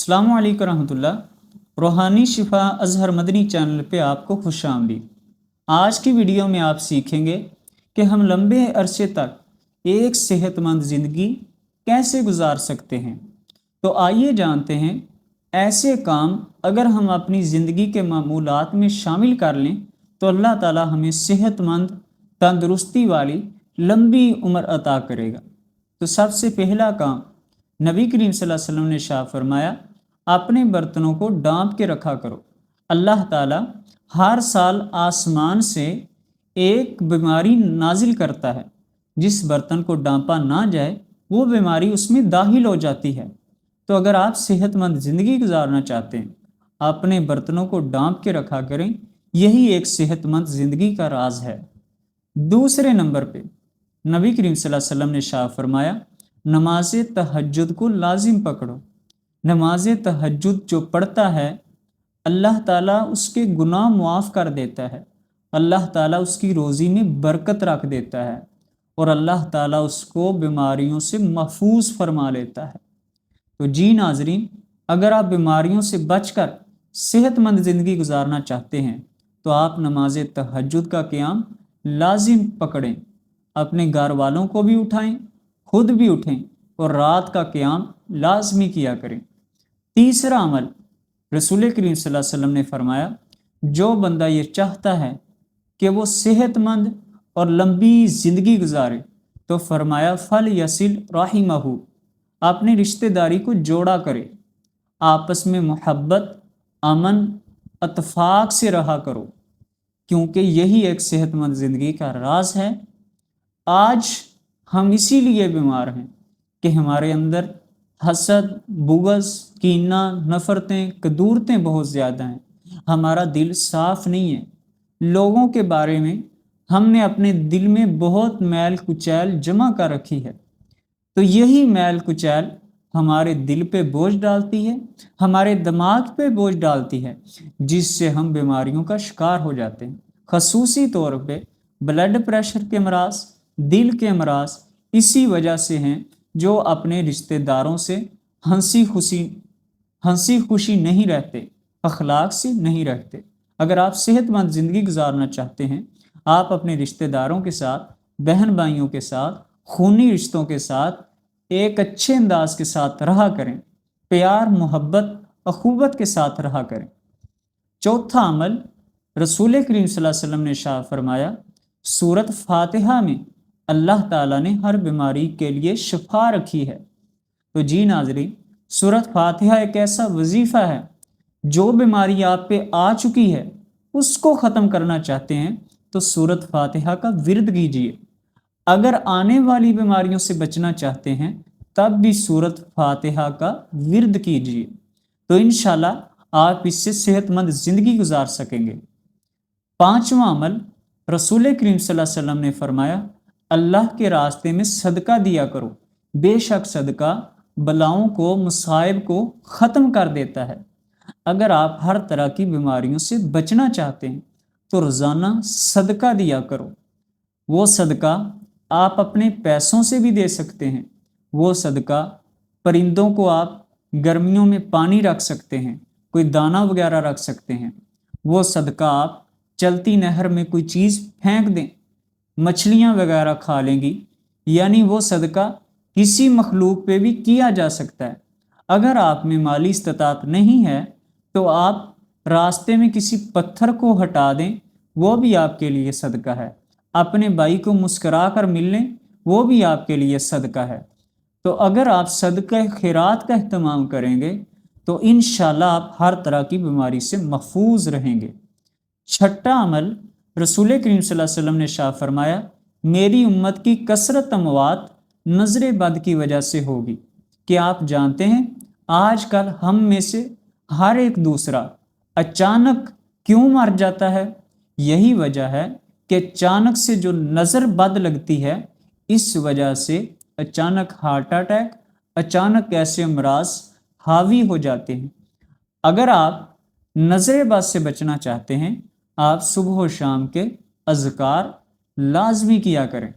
अस्सलामु अलैकुम रहमतुल्लाह। रूहानी शिफा अज़हर मदनी चैनल पे आपको खुश आमदीद। आज की वीडियो में आप सीखेंगे कि हम लंबे अरसे तक एक सेहतमंद ज़िंदगी कैसे गुजार सकते हैं। तो आइए जानते हैं ऐसे काम अगर हम अपनी ज़िंदगी के मामूलात में शामिल कर लें तो अल्लाह ताला हमें सेहतमंद, तंदुरुस्ती वाली लंबी उम्र अता करेगा। तो सबसे पहला काम नबी करीम सल्लल्लाहु अलैहि वसल्लम ने शाह फरमाया, अपने बर्तनों को ढांप के रखा करो। अल्लाह ताला हर साल आसमान से एक बीमारी नाजिल करता है, जिस बर्तन को ढांपा ना जाए वो बीमारी उसमें दाखिल हो जाती है। तो अगर आप सेहतमंद ज़िंदगी गुजारना चाहते हैं, अपने बर्तनों को ढांप के रखा करें, यही एक सेहतमंद ज़िंदगी का राज है। दूसरे नंबर पे नबी करीम सल्लल्लाहु अलैहि वसल्लम ने शाह फरमाया, नमाज तहज्जुद को लाजिम पकड़ो। नमाज तहज्जुद जो पढ़ता है अल्लाह ताला उसके गुनाह मुआफ़ कर देता है, अल्लाह ताला उसकी रोज़ी में बरकत रख देता है और अल्लाह ताला उसको बीमारियों से महफूज फरमा लेता है। तो जी नाजरीन, अगर आप बीमारियों से बचकर सेहतमंद ज़िंदगी गुजारना चाहते हैं तो आप नमाज तहज्जुद का क़याम लाजिम पकड़ें। अपने घर वालों को भी उठाएं, खुद भी उठें और रात का क़याम लाजमी किया करें। तीसरा अमल रसूल करीम सल्लल्लाहु अलैहि वसल्लम ने फरमाया, जो बंदा ये चाहता है कि वो सेहतमंद और लंबी ज़िंदगी गुजारे तो फरमाया, फल यसिल राहिमहू, अपनी रिश्तेदारी को जोड़ा करे, आपस में मोहब्बत, अमन, इत्तेफाक से रहा करो, क्योंकि यही एक सेहतमंद ज़िंदगी का राज है। आज हम इसीलिए बीमार हैं कि हमारे अंदर हसद, बुग़्ज़, कीना, नफ़रतें, कदूरतें बहुत ज़्यादा हैं। हमारा दिल साफ़ नहीं है। लोगों के बारे में हमने अपने दिल में बहुत मैल कुचैल जमा कर रखी है। तो यही मैल कुचैल हमारे दिल पे बोझ डालती है, हमारे दिमाग पे बोझ डालती है, जिससे हम बीमारियों का शिकार हो जाते हैं। ख़ुसूसी तौर पे ब्लड प्रेशर के अमराज, दिल के अमराज इसी वजह से हैं जो अपने रिश्तेदारों से हंसी खुशी नहीं रहते, अखलाक से नहीं रहते। अगर आप सेहतमंद ज़िंदगी गुजारना चाहते हैं, आप अपने रिश्तेदारों के साथ, बहन भाइयों के साथ, खूनी रिश्तों के साथ एक अच्छे अंदाज के साथ रहा करें, प्यार, मोहब्बत, अखुवत के साथ रहा करें। चौथा अमल रसूल करीम सल्लल्लाहु अलैहि वसल्लम ने शाह फरमाया, सूरत फातिहा में अल्लाह ताला ने हर बीमारी के लिए शिफा रखी है। तो जी नाज़रीन, सूरत फातिहा एक ऐसा वजीफ़ा है, जो बीमारी आप पे आ चुकी है उसको ख़त्म करना चाहते हैं तो सूरत फातिहा का विर्द कीजिए। अगर आने वाली बीमारियों से बचना चाहते हैं तब भी सूरत फातिहा का विर्द कीजिए, तो इंशाल्लाह आप इससे सेहतमंद ज़िंदगी गुजार सकेंगे। पांचवा अमल रसूल करीम सल्लल्लाहु अलैहि वसल्लम ने फरमाया, अल्लाह के रास्ते में सदका दिया करो, बेशक सदका बलाओं को, मुसाइब को ख़त्म कर देता है। अगर आप हर तरह की बीमारियों से बचना चाहते हैं तो रोज़ाना सदका दिया करो। वो सदका आप अपने पैसों से भी दे सकते हैं, वो सदका परिंदों को आप गर्मियों में पानी रख सकते हैं, कोई दाना वगैरह रख सकते हैं। वो सदका आप चलती नहर में कोई चीज़ फेंक दें, मछलियाँ वगैरह खा लेंगी। यानी वो सदका किसी मखलूक पे भी किया जा सकता है। अगर आप में माली इस्तात नहीं है तो आप रास्ते में किसी पत्थर को हटा दें, वो भी आपके लिए सदका है। अपने भाई को मुस्करा कर मिल लें, वो भी आपके लिए सदका है। तो अगर आप सदका खैरात का अहतमाम करेंगे तो इंशाल्लाह आप हर तरह की बीमारी से महफूज रहेंगे। छठा अमल रसूल करीम सल्लल्लाहु अलैहि वसल्लम ने शाह फरमाया, मेरी उम्मत की कसरत अमवात नज़र बद की वजह से होगी। कि आप जानते हैं आजकल हम में से हर एक दूसरा अचानक क्यों मर जाता है? यही वजह है कि अचानक से जो नज़र बद लगती है, इस वजह से अचानक हार्ट अटैक, अचानक ऐसे अमराज हावी हो जाते हैं। अगर आप नज़र बद से बचना चाहते हैं, आप सुबह और शाम के अज़कार लाजमी किया करें।